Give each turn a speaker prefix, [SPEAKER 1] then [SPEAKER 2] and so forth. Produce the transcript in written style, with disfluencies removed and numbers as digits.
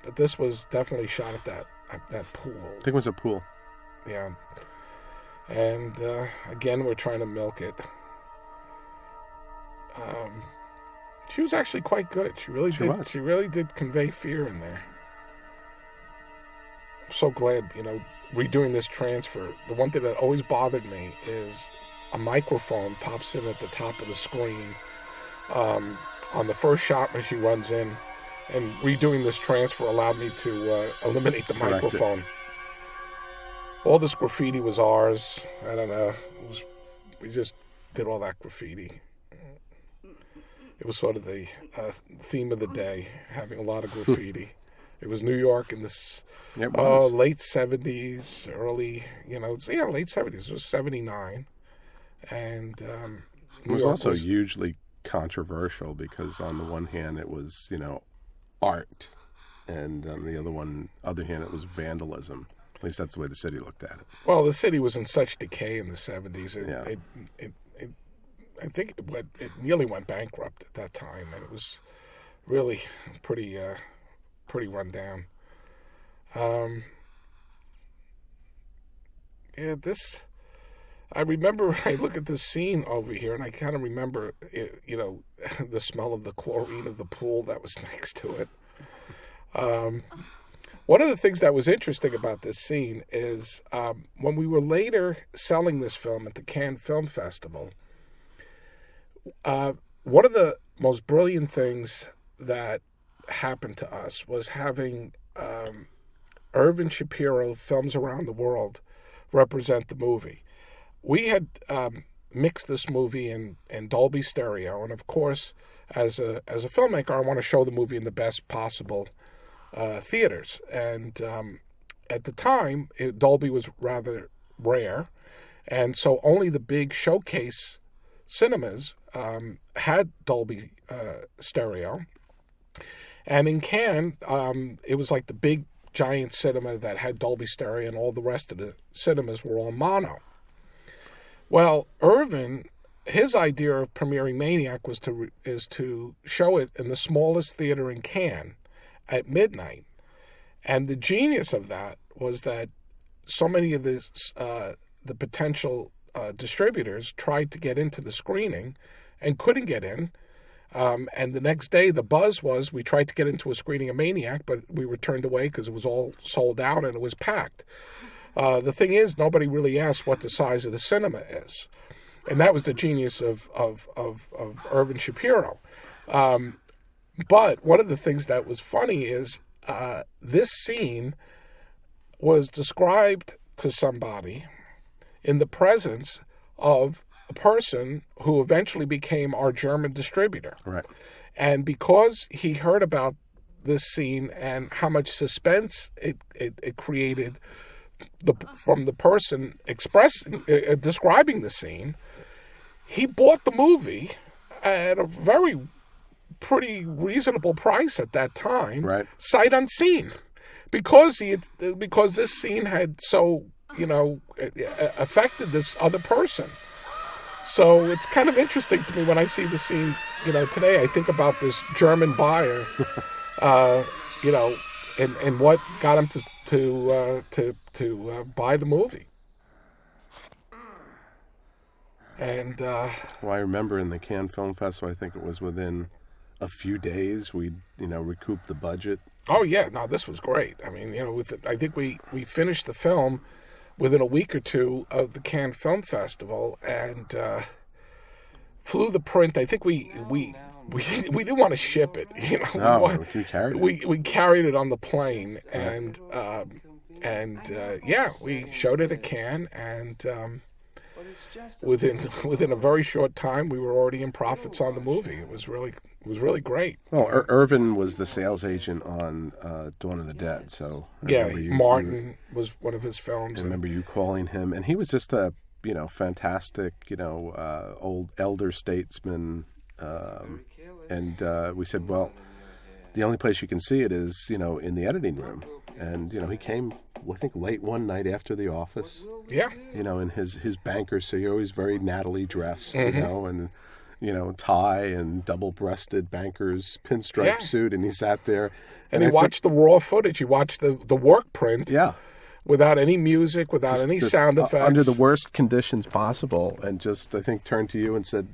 [SPEAKER 1] but this was definitely shot at that pool.
[SPEAKER 2] I think it was a pool.
[SPEAKER 1] Yeah. And again, we're trying to milk it. She was actually quite good. She really did convey fear in there. I'm so glad, redoing this transfer. The one thing that always bothered me is a microphone pops in at the top of the screen on the first shot when she runs in, and redoing this transfer allowed me to eliminate the microphone. All this graffiti was ours. I don't know. We just did all that graffiti. It was sort of the theme of the day, having a lot of graffiti. It was New York in this late 70s, early, late 70s. It was 79. And
[SPEAKER 2] it was also hugely controversial because on the one hand it was, art, and on the other hand it was vandalism. At least that's the way the city looked at it.
[SPEAKER 1] Well, the city was in such decay in the 70s. I think it nearly went bankrupt at that time, and it was really pretty run down. I remember, I look at this scene over here, and I kind of remember, the smell of the chlorine of the pool that was next to it. One of the things that was interesting about this scene is when we were later selling this film at the Cannes Film Festival, one of the most brilliant things that happened to us was having Irvin Shapiro Films Around the World represent the movie. We had mixed this movie in Dolby Stereo, and of course, as a filmmaker, I want to show the movie in the best possible theaters. And at the time, Dolby was rather rare, and so only the big showcase cinemas had Dolby Stereo. And in Cannes, it was like the big giant cinema that had Dolby Stereo, and all the rest of the cinemas were all mono. Well, Irvin, his idea of premiering Maniac is to show it in the smallest theater in Cannes at midnight. And the genius of that was that so many of the potential distributors tried to get into the screening and couldn't get in. And the next day, the buzz was we tried to get into a screening of Maniac, but we were turned away because it was all sold out and it was packed. The thing is, nobody really asked what the size of the cinema is. And that was the genius of Irvin Shapiro. But one of the things that was funny is this scene was described to somebody in the presence of a person who eventually became our German distributor.
[SPEAKER 2] Right.
[SPEAKER 1] And because he heard about this scene and how much suspense it created from the person describing the scene, he bought the movie at a pretty reasonable price at that time,
[SPEAKER 2] right,
[SPEAKER 1] sight unseen, because this scene had so affected this other person. So it's kind of interesting to me when I see the scene, today. I think about this German buyer, and what got him to buy the movie. And
[SPEAKER 2] I remember in the Cannes Film Festival, I think it was within a few days we recouped the budget.
[SPEAKER 1] Oh yeah, no, this was great. I mean, I think we finished the film within a week or two of the Cannes Film Festival, and flew the print. I think we didn't want to ship it.
[SPEAKER 2] No, we carried it.
[SPEAKER 1] We carried it on the plane, and we showed it at Cannes, and within a very short time, we were already in profits on the movie. It was really great.
[SPEAKER 2] Well, Irvin was the sales agent on Dawn of the Dead, so
[SPEAKER 1] Martin was one of his films.
[SPEAKER 2] I remember you calling him, and he was just a fantastic old elder statesman, and we said, well, the only place you can see it is in the editing room, and he came, I think, late one night after the office.
[SPEAKER 1] Yeah.
[SPEAKER 2] In his banker suit, always very nattily dressed, and tie and double-breasted banker's pinstripe suit, and he sat there.
[SPEAKER 1] And he watched the raw footage. He watched the work print.
[SPEAKER 2] Yeah.
[SPEAKER 1] Without any music, without any sound effects.
[SPEAKER 2] Under the worst conditions possible, and just, I think, turned to you and said,